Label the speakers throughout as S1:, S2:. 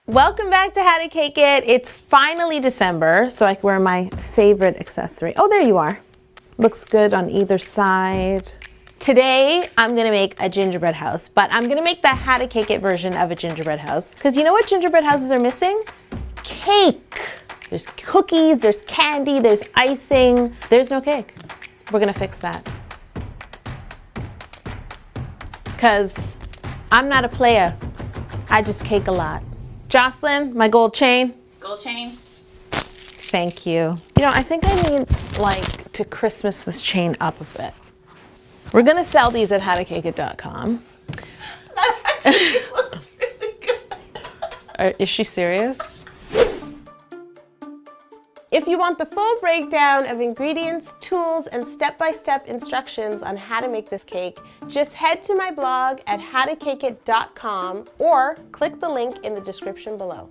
S1: Welcome back to How to Cake It. It's finally December, so I can wear my favorite accessory. Oh, there you are. Looks good on either side. Today, I'm gonna make a gingerbread house, but I'm gonna make the How to Cake It version of a gingerbread house. Because you know what gingerbread houses are missing? Cake. There's cookies, there's candy, there's icing. There's no cake. We're gonna fix that. Because I'm not a player. I just cake a lot. Jocelyn, my gold chain.
S2: Gold chain.
S1: Thank you. You know, I think I need to Christmas this chain up a bit. We're gonna sell these at howtocakeit.com.
S2: That actually looks really good.
S1: Is she serious? If you want the full breakdown of ingredients, tools, and step-by-step instructions on how to make this cake, just head to my blog at howtocakeit.com or click the link in the description below.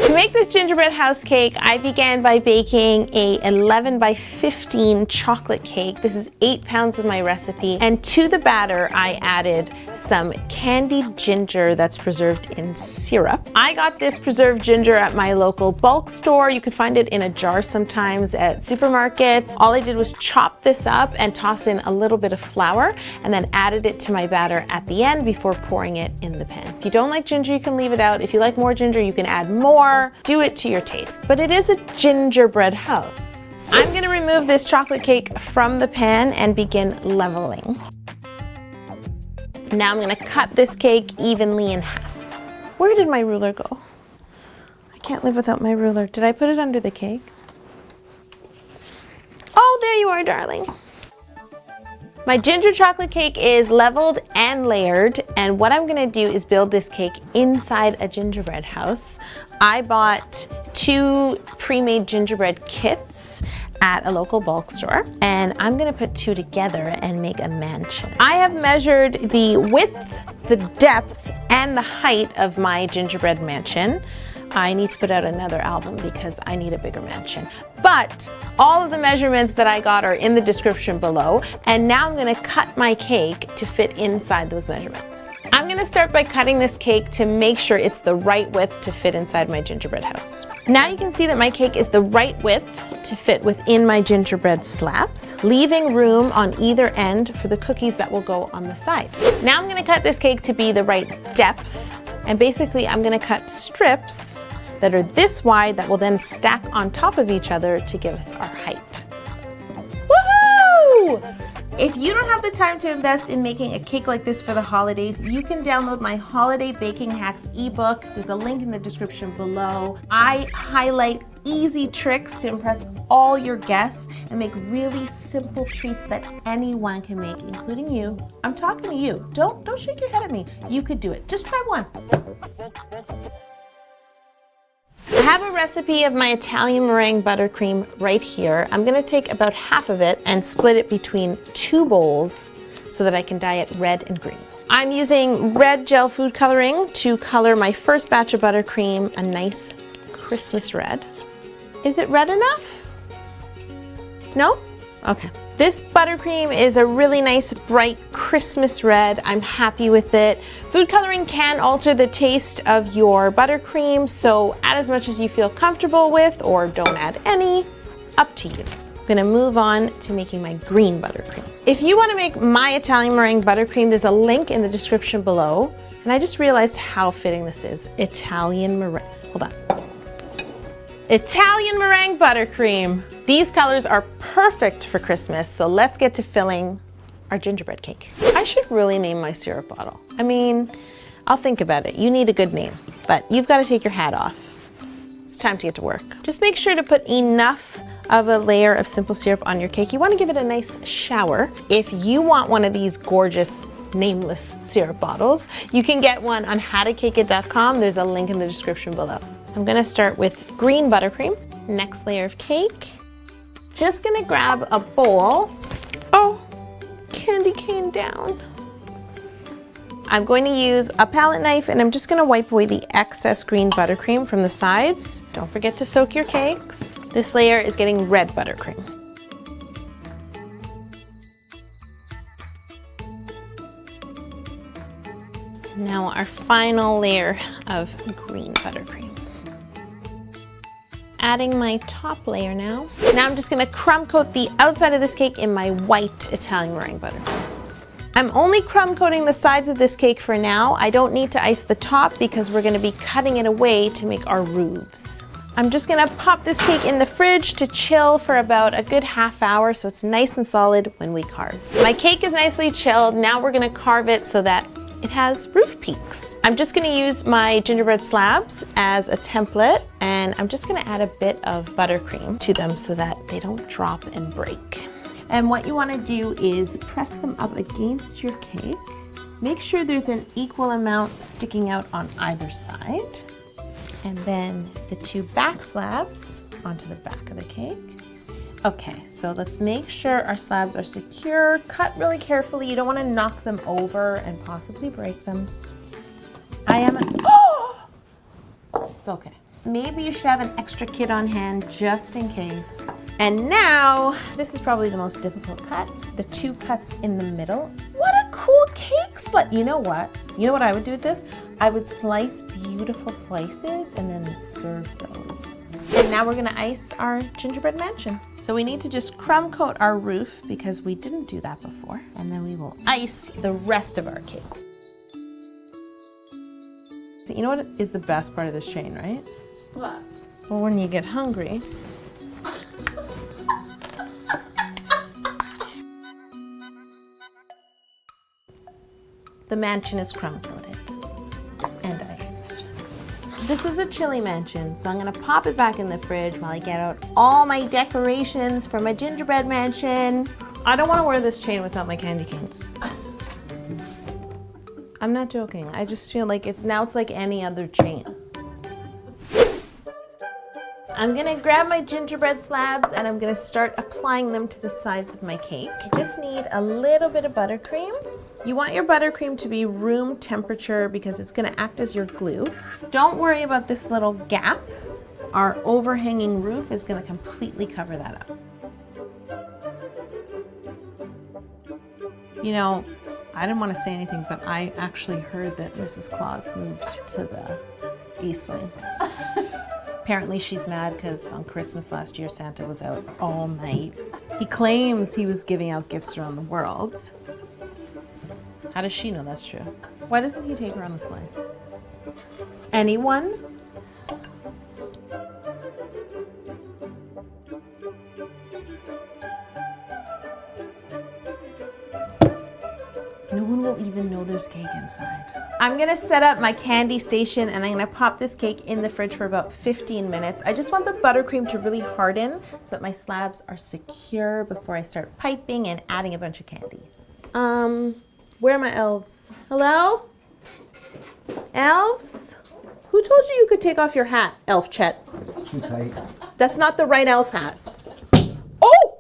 S1: To make this gingerbread house cake, I began by baking a 11 by 15 chocolate cake. This is 8 pounds of my recipe. And to the batter, I added some candied ginger that's preserved in syrup. I got this preserved ginger at my local bulk store. You can find it in a jar sometimes at supermarkets. All I did was chop this up and toss in a little bit of flour and then added it to my batter at the end before pouring it in the pan. If you don't like ginger, you can leave it out. If you like more ginger, you can add more. Do it to your taste, but it is a gingerbread house. I'm gonna remove this chocolate cake from the pan and begin leveling. Now I'm gonna cut this cake evenly in half. Where did my ruler go? I can't live without my ruler. Did I put it under the cake? Oh, there you are, darling. My ginger chocolate cake is leveled and layered, and what I'm gonna do is build this cake inside a gingerbread house. I bought 2 pre-made gingerbread kits at a local bulk store, and I'm gonna put 2 together and make a mansion. I have measured the width, the depth, and the height of my gingerbread mansion. I need to put out another album because I need a bigger mansion. But all of the measurements that I got are in the description below, and now I'm gonna cut my cake to fit inside those measurements. I'm gonna start by cutting this cake to make sure it's the right width to fit inside my gingerbread house. Now you can see that my cake is the right width to fit within my gingerbread slabs, leaving room on either end for the cookies that will go on the side. Now I'm gonna cut this cake to be the right depth. And basically, I'm gonna cut strips that are this wide that will then stack on top of each other to give us our height. Woohoo! If you don't have the time to invest in making a cake like this for the holidays, you can download my Holiday Baking Hacks ebook. There's a link in the description below. I highlight easy tricks to impress all your guests and make really simple treats that anyone can make, including you. I'm talking to you. Don't shake your head at me. You could do it. Just try one. I have a recipe of my Italian meringue buttercream right here. I'm gonna take about half of it and split it between 2 bowls so that I can dye it red and green. I'm using red gel food coloring to color my first batch of buttercream a nice Christmas red. Is it red enough? No? Okay. This buttercream is a really nice, bright Christmas red. I'm happy with it. Food coloring can alter the taste of your buttercream, so add as much as you feel comfortable with, or don't add any. Up to you. I'm gonna move on to making my green buttercream. If you wanna make my Italian meringue buttercream, there's a link in the description below. And I just realized how fitting this is. Italian meringue, hold on. Italian meringue buttercream. These colors are perfect for Christmas, so let's get to filling our gingerbread cake. I should really name my syrup bottle. I mean, I'll think about it. You need a good name, but you've got to take your hat off. It's time to get to work. Just make sure to put enough of a layer of simple syrup on your cake. You want to give it a nice shower. If you want one of these gorgeous nameless syrup bottles, you can get one on howtocakeit.com. There's a link in the description below. I'm gonna start with green buttercream. Next layer of cake. Just gonna grab a bowl. Oh, candy cane down. I'm going to use a palette knife and I'm just gonna wipe away the excess green buttercream from the sides. Don't forget to soak your cakes. This layer is getting red buttercream. Now our final layer of green buttercream. Adding my top layer now. Now I'm just gonna crumb coat the outside of this cake in my white Italian meringue buttercream. I'm only crumb coating the sides of this cake for now. I don't need to ice the top because we're gonna be cutting it away to make our roofs. I'm just gonna pop this cake in the fridge to chill for about a good half hour so it's nice and solid when we carve. My cake is nicely chilled. Now we're gonna carve it so that it has roof peaks. I'm just gonna use my gingerbread slabs as a template, and I'm just gonna add a bit of buttercream to them so that they don't drop and break. And what you wanna do is press them up against your cake. Make sure there's an equal amount sticking out on either side. And then the two back slabs onto the back of the cake. Okay, so let's make sure our slabs are secure. Cut really carefully. You don't want to knock them over and possibly break them. Oh! It's okay. Maybe you should have an extra kit on hand just in case. And now, this is probably the most difficult cut. The two cuts in the middle. What a cool cake slice. You know what? You know what I would do with this? I would slice beautiful slices and then serve those. And now we're gonna ice our gingerbread mansion. So we need to just crumb coat our roof because we didn't do that before. And then we will ice the rest of our cake. So you know what is the best part of this chain, right?
S2: What?
S1: Well, when you get hungry. The mansion is crumb coated and iced. This is a chili mansion, so I'm gonna pop it back in the fridge while I get out all my decorations for my gingerbread mansion. I don't wanna wear this chain without my candy canes. I'm not joking. I just feel like it's like any other chain. I'm gonna grab my gingerbread slabs and I'm gonna start applying them to the sides of my cake. You just need a little bit of buttercream. You want your buttercream to be room temperature because it's gonna act as your glue. Don't worry about this little gap. Our overhanging roof is gonna completely cover that up. You know, I didn't want to say anything, but I actually heard that Mrs. Claus moved to the East Wing. Apparently she's mad because on Christmas last year, Santa was out all night. He claims he was giving out gifts around the world. How does she know that's true? Why doesn't he take her on the sleigh? Anyone? No one will even know there's cake inside. I'm gonna set up my candy station and I'm gonna pop this cake in the fridge for about 15 minutes. I just want the buttercream to really harden so that my slabs are secure before I start piping and adding a bunch of candy. Where are my elves? Hello? Elves? Who told you you could take off your hat, Elf Chet?
S3: It's too tight.
S1: That's not the right elf hat. Oh!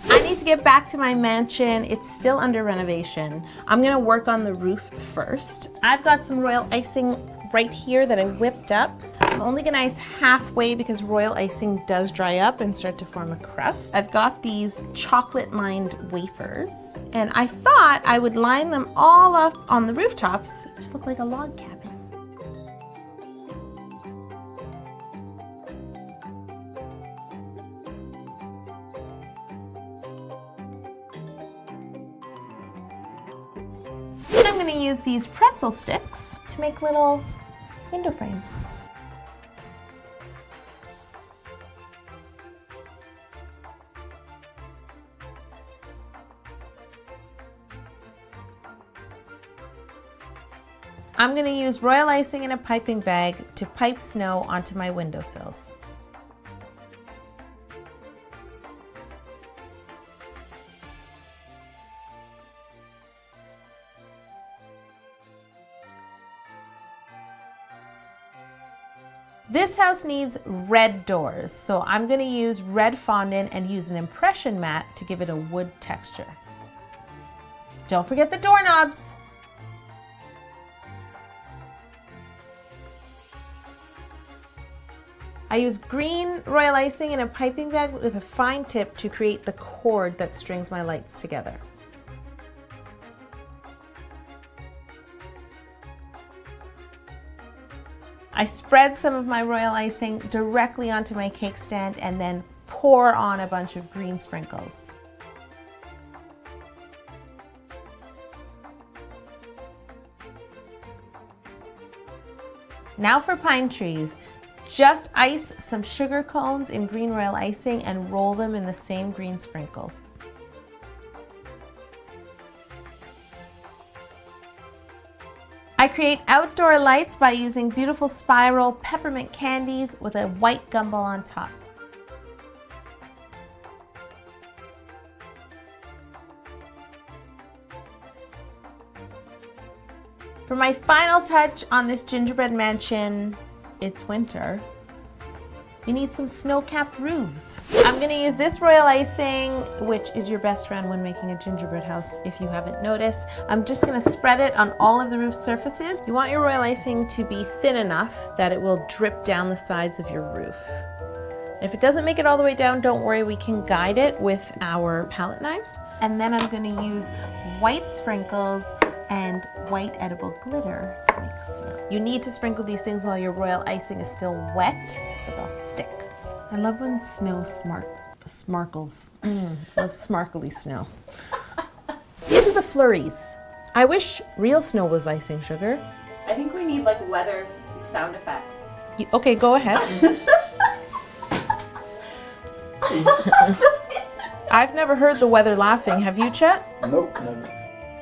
S1: I need to get back to my mansion. It's still under renovation. I'm gonna work on the roof first. I've got some royal icing right here that I whipped up. I'm only gonna ice halfway because royal icing does dry up and start to form a crust. I've got these chocolate lined wafers and I thought I would line them all up on the rooftops to look like a log cabin. And I'm gonna use these pretzel sticks to make little window frames. I'm gonna use royal icing in a piping bag to pipe snow onto my windowsills. This house needs red doors, so I'm gonna use red fondant and use an impression mat to give it a wood texture. Don't forget the doorknobs. I use green royal icing in a piping bag with a fine tip to create the cord that strings my lights together. I spread some of my royal icing directly onto my cake stand and then pour on a bunch of green sprinkles. Now for pine trees. Just ice some sugar cones in green royal icing and roll them in the same green sprinkles. I create outdoor lights by using beautiful spiral peppermint candies with a white gumball on top. For my final touch on this gingerbread mansion, it's winter. We need some snow-capped roofs. I'm gonna use this royal icing, which is your best friend when making a gingerbread house, if you haven't noticed. I'm just gonna spread it on all of the roof surfaces. You want your royal icing to be thin enough that it will drip down the sides of your roof. If it doesn't make it all the way down, don't worry, we can guide it with our palette knives. And then I'm gonna use white sprinkles and white edible glitter to make snow. You need to sprinkle these things while your royal icing is still wet, so they'll stick. I love when snow sparkles. Love sparkly snow. These are the flurries. I wish real snow was icing sugar.
S2: I think we need like weather sound effects.
S1: Okay, go ahead. I've never heard the weather laughing. Have you, Chet?
S3: Nope, never.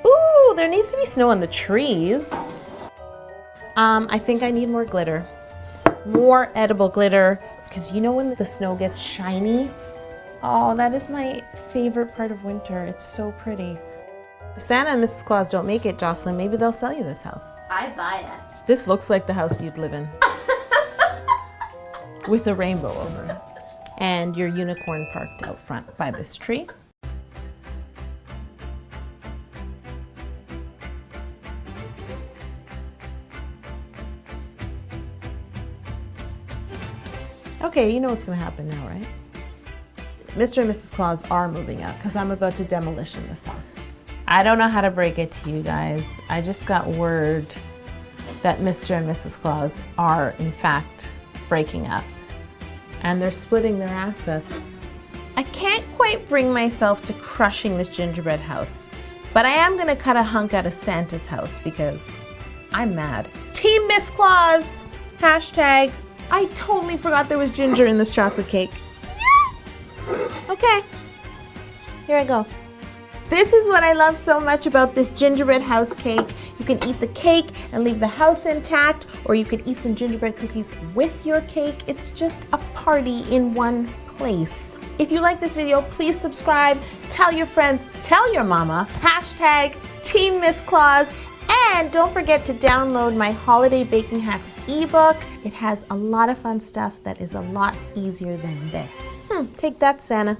S1: Ooh, there needs to be snow on the trees. I think I need more glitter. More edible glitter, because you know when the snow gets shiny? Oh, that is my favorite part of winter. It's so pretty. If Santa and Mrs. Claus don't make it, Jocelyn, maybe they'll sell you this house.
S2: I'd buy it.
S1: This looks like the house you'd live in. With a rainbow over it. And your unicorn parked out front by this tree. Okay, you know what's gonna happen now, right? Mr. and Mrs. Claus are moving out because I'm about to demolition this house. I don't know how to break it to you guys. I just got word that Mr. and Mrs. Claus are, in fact, breaking up. And they're splitting their assets. I can't quite bring myself to crushing this gingerbread house, but I am gonna cut a hunk out of Santa's house because I'm mad. Team Miss Claus! Hashtag, I totally forgot there was ginger in this chocolate cake. Yes! Okay, here I go. This is what I love so much about this gingerbread house cake. You can eat the cake and leave the house intact, or you could eat some gingerbread cookies with your cake. It's just a party in one place. If you like this video, please subscribe, tell your friends, tell your mama, hashtag Team Miss Claus, and don't forget to download my Holiday Baking Hacks ebook. It has a lot of fun stuff that is a lot easier than this. Take that, Santa.